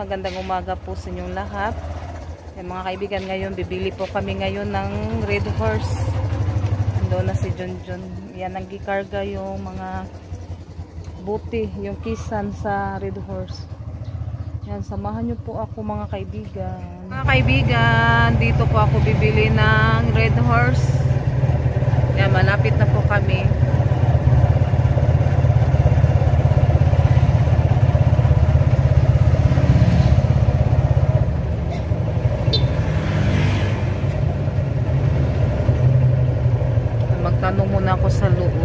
magandang umaga po sa inyong lahat. Yan, mga kaibigan, ngayon bibili po kami ngayon ng Red Horse. Ando na si Junjun. Yan, nagkikarga yung mga buti, yung kisan sa Red Horse. Yan, samahan nyo po ako mga kaibigan. Mga kaibigan, dito po ako bibili ng Red Horse. Yan, malapit na po kami. Magtanong muna ako sa loob.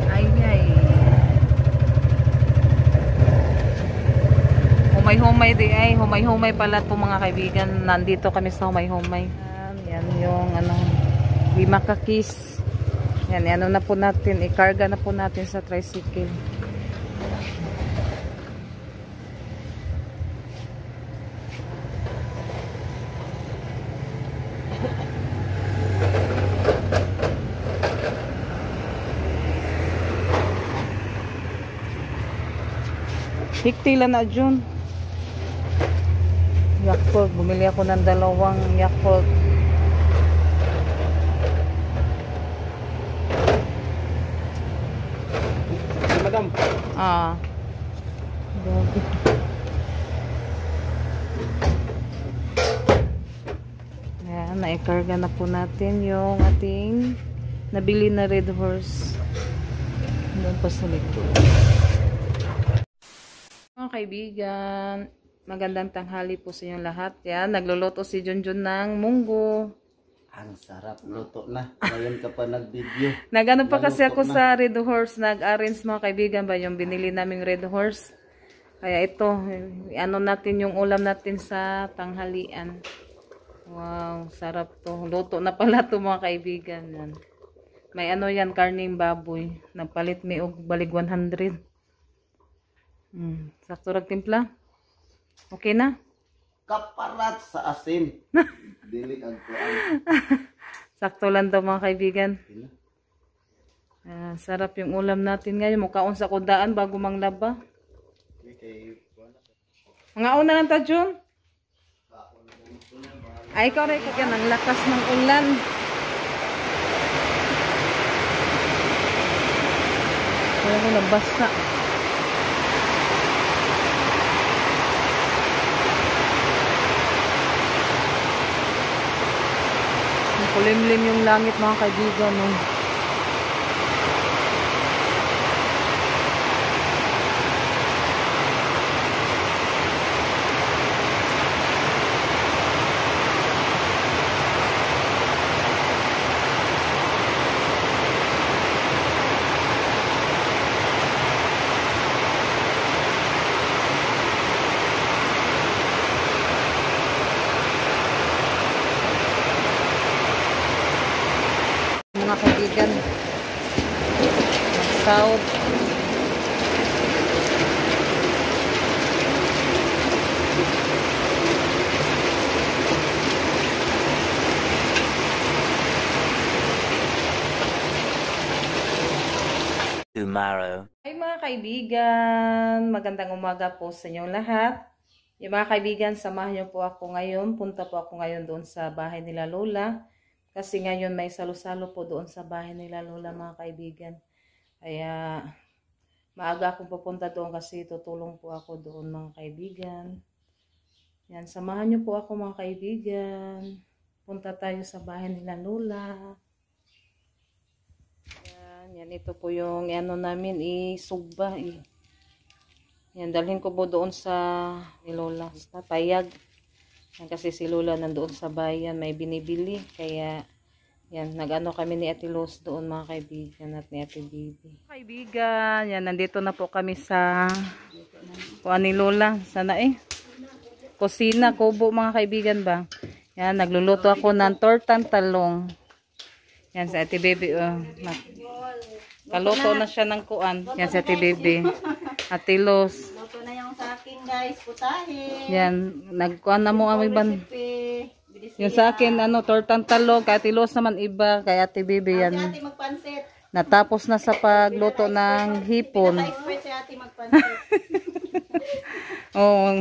Ay. Humay-humay di ay. Humay-humay pala po mga kaibigan. Nandito kami sa humay-humay. Yan yung lima kakis. Yan, ano na po natin. Ikarga na po natin sa tricycle. Hiktila na Jun. Yakult. Bumili ako ng 2 Yakult. Madam. Ayan, naikarga na po natin yung ating nabili na Red Horse. Doon pa sa likod. Mga kaibigan, magandang tanghali po sa inyong lahat. Yan, nagluluto si Junjun ng munggo. Ang sarap, luto na. Ngayon ka pa nag-video. Nagano pa kasi ako sa Red Horse, nag-arrange mga kaibigan ba yung binili naming Red Horse. Kaya ito, ano natin yung ulam natin sa tanghalian. Wow, sarap to. Luto na pala to mga kaibigan. Yan. May ano yan, karning baboy. Nagpalit may og balig 100. Sakto rag timpla. Okay na? Kaparat sa asin. Dili ang kuan. Sakto lang daw mga kaibigan. Sarap yung ulam natin ngayon. Mukhaon sa kudaan bago manglaba. Mga una lang ta, Jun. Ay, ikaw rin yan. Ang lakas ng ulan. Kaya ko nabasa. Kulimlim yung langit mga kaibigan. Mga kaibigan, mag-south. Tomorrow. Ay mga kaibigan, magandang umaga po sa inyong lahat. Yung mga kaibigan, samahan niyo po ako ngayon. Punta po ako ngayon doon sa bahay nila Lola. Kasi ngayon may salo-salo po doon sa bahay nila Lola mga kaibigan. Kaya maaga akong pupunta doon kasi tutulong po ako doon mga kaibigan. Yan, samahan niyo po ako mga kaibigan. Punta tayo sa bahay nila Lola. Yan, ito po yung ano namin, isugba. Yan, dalhin ko po doon sa ni Lola. Sa payag. Yan, kasi si Lola nandoon sa bayan, may binibili. Kaya, yan, nag-ano kami ni Ate Los doon mga kaibigan at ni Ate Bibi. Kaibigan, yan, nandito na po kami sa kuha ni Lola. Sana kusina, kubo mga kaibigan ba. Yan, nagluluto ako ng tortang talong. Yan, sa Ate Bibi. Kaluto na siya ng kuan. Yan, sa Ate Bibi. Ate Los. Luto na yung sa akin guys, putahin. Yan, nagkuhan na mo ang ibang. Yung sa akin, tortang talong. Kay Ate Los naman iba. Kay Ate Bibi yan. Si ate magpansit. Natapos na sa pagluto ng hipon. Pinaka-expert si ate magpansit. Oh,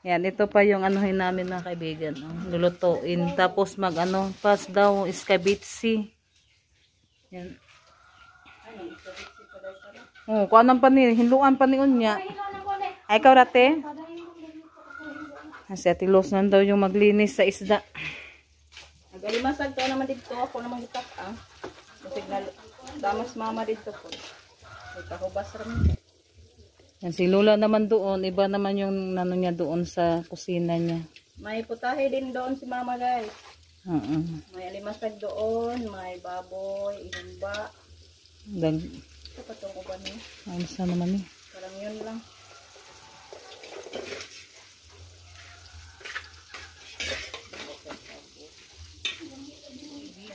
yan, ito pa yung anuhin namin mga kaibigan. Oh, lulutuin. Tapos pas daw, iskabitsi. Yan. Oh, kuanang pa ni, hinluan pa ni unya. Ay, ikaw rate? Si Ate Los na daw yung maglinis sa isda. Nagalimasag to naman dito. Ako naman itak ah. Signal. Damas mama dito po. Ikahubas rin. Yan, si Lola naman doon. Iba naman yung nano niya doon sa kusina niya. May putahe din doon si mama guys. Uh-uh. May alimasag doon. May baboy, ihumba. Ito pa itong uban niya. Ano sa naman eh. Parang yun lang.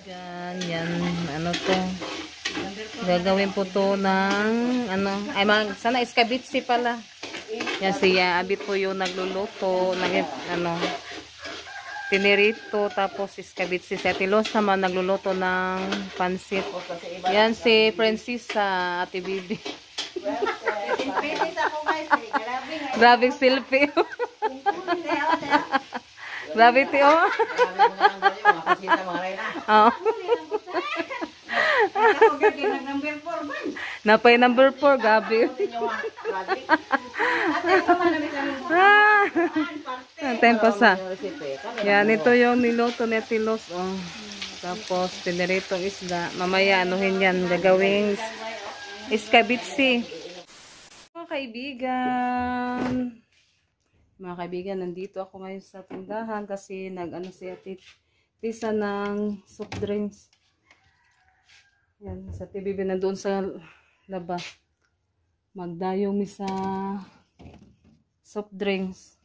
Yan, ano to. Gagawin po to ng, sana iskabitsi pala. Yan siya, abit po yung nagluluto, tinirito, tapos iskabitsi. Si Ate Los naman nagluluto ng pansit. Yan si Francisa, Ate Bibi. Pinis ako guys. Grabe selfie. Grabe ti oh. Oh. Napay number 4, gabi. Tempo sa. Yan, ito yung niluto ni Ate Los. Oh. Tapos, piniritong isda. Mamaya, anuhin yan. Gagawing iskabitsi. Mga kaibigan, nandito ako ngayon sa tindahan kasi nag-ano si Ate Tisa ng soft drinks. Yan, sa TVB nandoon sa labas. Magdayong mi sa soft drinks.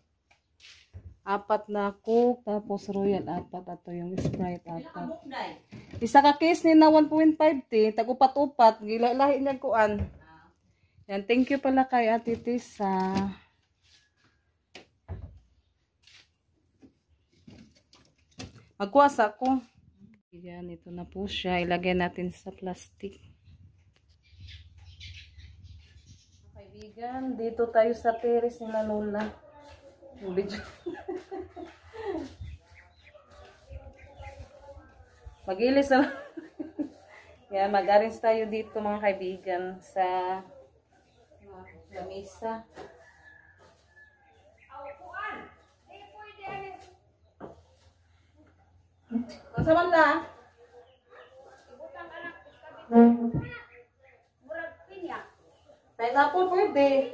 4 na Coke, tapos Royal 4, ato yung Sprite 4. Isa ka case ni na 1.5 ti, tag-upat-upat, gila-lahi niya kuan. Yan, thank you pala kay Ate Tisa. Magkuasa ko. Yan, ito na po siya. Ilagay natin sa plastic. Kaibigan, dito tayo sa terrace nila Lola. Yung video. Mag-ilis na. Yan, mag-arrange tayo dito mga kaibigan sa lamesa. Masa man la? Pineapple pwede.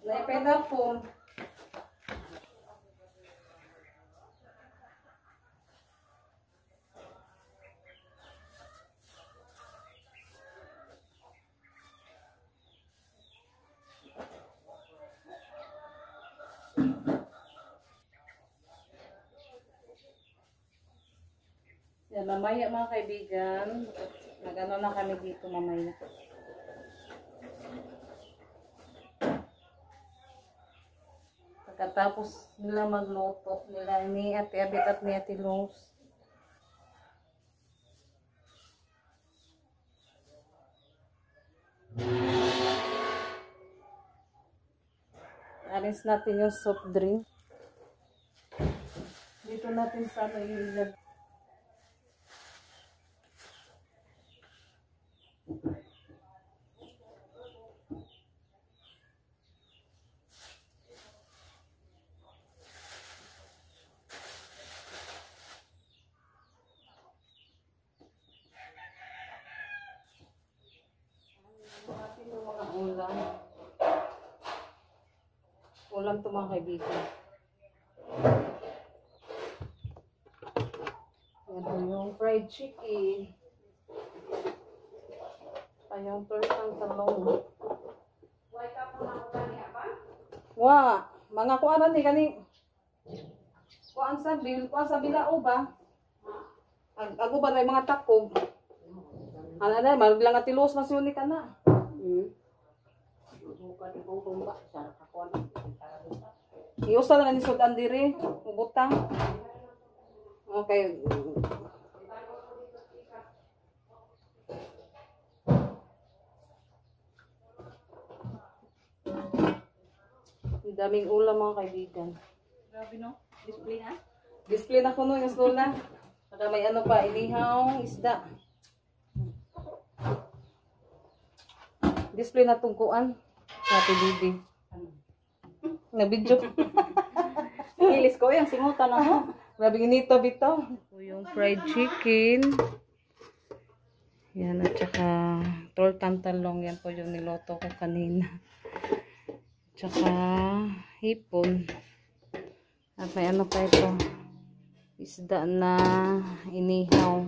May pineapple. Yan, mamaya mga kaibigan, nag-ano na kami dito mamaya. Pagkatapos nila magluto, nila ni Ate Abit at ni Ate Los. Arrange natin yung soft drink. Dito natin sana ilagay. Ulam to mga kaibigan. Yan yung fried chicken. Yung tortang talong. Wa, mga kuanan ni kani. Kuan sa bilao ba? Ako ba na mga takog? Ano na, maglang atilos masyuni ka na. Iusa na ni sudan diri, ubutang. Okay. Daming ulam mga kaibigan. Grabe no? Display ha? Display na ko no yung lola. Saka may ano pa, inihang isda. Display na tungkuan. Happy baby. Nabidyo. Ilis ko yung singutan na mo. Grabe inito bito. Yung fried chicken. Yan at saka tortang talong. Yan po yung niloto ko kanina. Tsaka hipon. At may ano pa ito. Isda na inihaw.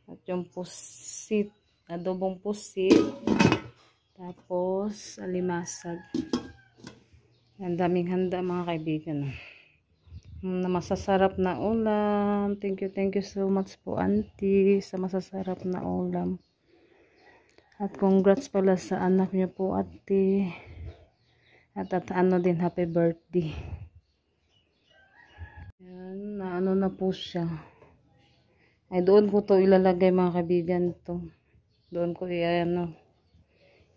At yung pusit. Adobong pusit. Tapos alimasag. Ang daming handa mga kaibigan. Na masasarap na ulam. Thank you so much po auntie sa masasarap na ulam. At congrats pala sa anak niyo po ate. At ano din happy birthday. Yan, na ano na po siya. Ay doon ko to ilalagay mga kaibigan to. Doon ko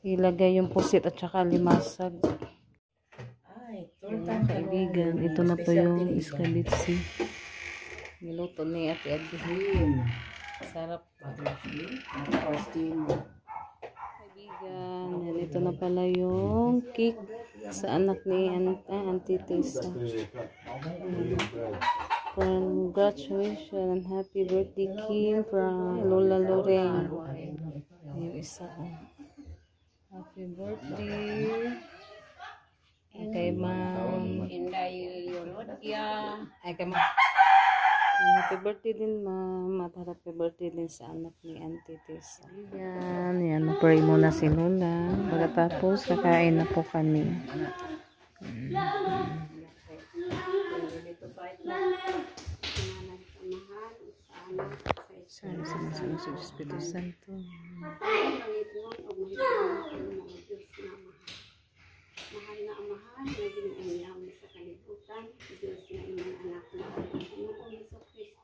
ilagay yung pusit at saka limasag. Mga kaibigan, ito na po yung iskabitsi. Niluto ni Ate Adi. Sarap. Kaibigan, yan, ito na pala yung cake sa anak ni Auntie Tessa. Congratulations and happy birthday Kim from Lola Lorraine. Yung isa. Happy birthday. Kay Ma'am Inday Yolodia. Ay kay Ma'am. Happy birthday din Ma'am. At happy birthday din sa anak ni Auntie Tessa. Yan. Pray muna si Lola. Pagkatapos kakain na po kami. Sana sa Espiritu Santo. Mahal na amahan, na ginailaw sa kalibutan, Diyos na imong anak na Panginoon Hesus Kristo.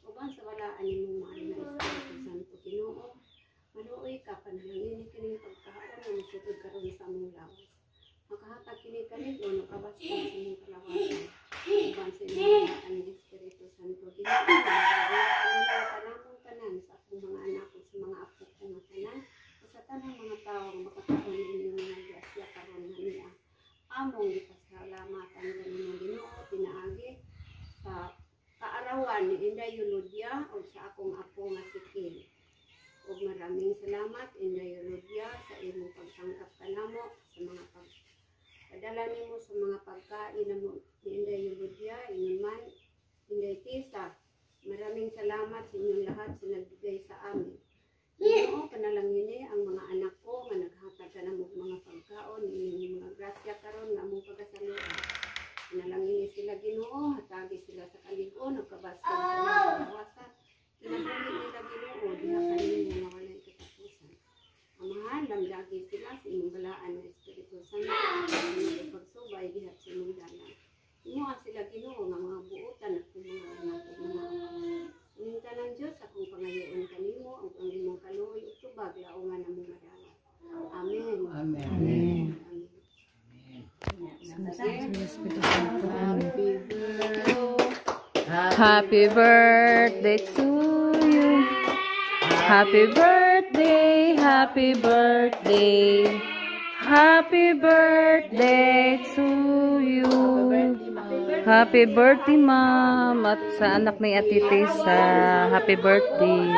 Uban sa walaan nimong mahal na Espiritu Santo Ginoo, maluoy ka panalangin kining pagkaon nga masugod karon sa among lawas. Makahatag kini kanig o nakabasta sa imong kalawasan. Uban sa imong walaan ni Espiritu Santo Ginoo, kanamong tanan sa akong mga anak o sa mga apo ko nga tanan, o sa tanang mga tao nga makakaon inyong mga grasya karon na niya. Among ipasalamatan kanimo Ginoo pinaagi sa kaarawan ni Inday Yolodia o sa akong apo nga si Kim. Ug maraming salamat Inday Yolodia sa imong pagtangkap kanamo sa mga pagpadala nimo sa mga pagkain namo ni Inday Yolodia inuman Inday Tessa. Maraming salamat sa inyong lahat sa nagbigay sa amin. Ginoo, panalangin ang mga anak ko nga naghatag ka ng mga pagkaon, inyong mga grasya karon nga among pagasaluhan. Panalangin sila Ginoo, hatagi sila sa kaligon, nagkabasta sa mga kawasan. Kinabuhi nila Ginoo, diha kanino nga walay katapusan. Amahan, lamdagi sila sa inyong balaan ng Espiritu Santo, sa pagsubay diha sa inyong dalan. Imuha sila Ginoo nga mga buutan at mga anak o mga uninta ng Diyos akong pangayoon kanimo ang imong kaluoy ug tubag laongan namong madala. Amen. Amen. Happy birthday to you. Happy birthday, happy birthday. Happy birthday to you. Happy birthday, Ma'am. At sa anak ni Ate Tessa, happy birthday.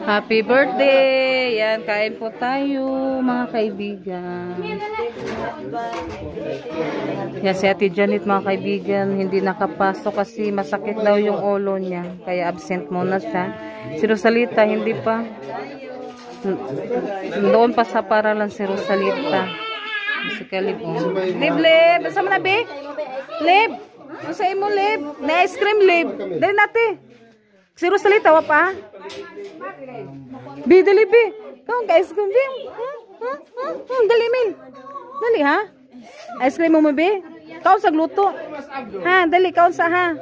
Happy birthday! Yan, kain po tayo, mga kaibigan. Yan, si Ate Janet, mga kaibigan, hindi nakapasok kasi masakit daw yung ulo niya. Kaya absent muna siya. Si Rosalita, hindi pa. Doon pa sa paralan si Rosalita. Si Caleb. Lib! Basta mo na, Be? Lib! Basta mo, Lib? Na ice cream, Lib. Dali natin. Si Rosalita, wa pa? Be, dali, Be. Kung ka-ice cream, Be. Dali, Min. Dali, ha? Ice cream mo, Be? Kaon sa gluto. Ha, dali kaon sa ha.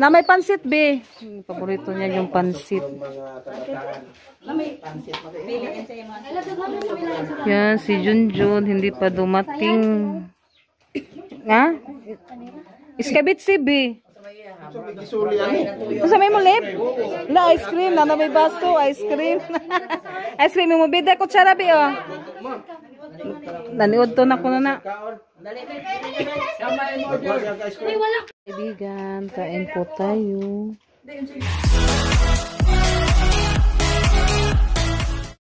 Na may pansit be. Paborito niya yung pansit. Yan si Junjun hindi pa dumating. Nga? Iskabit si be. Sa may mo lip? Na ice cream na may baso, ice cream. Ice cream mo bida ko tsara be oh. Naniod to na kuno na. Kaibigan, kain po tayo.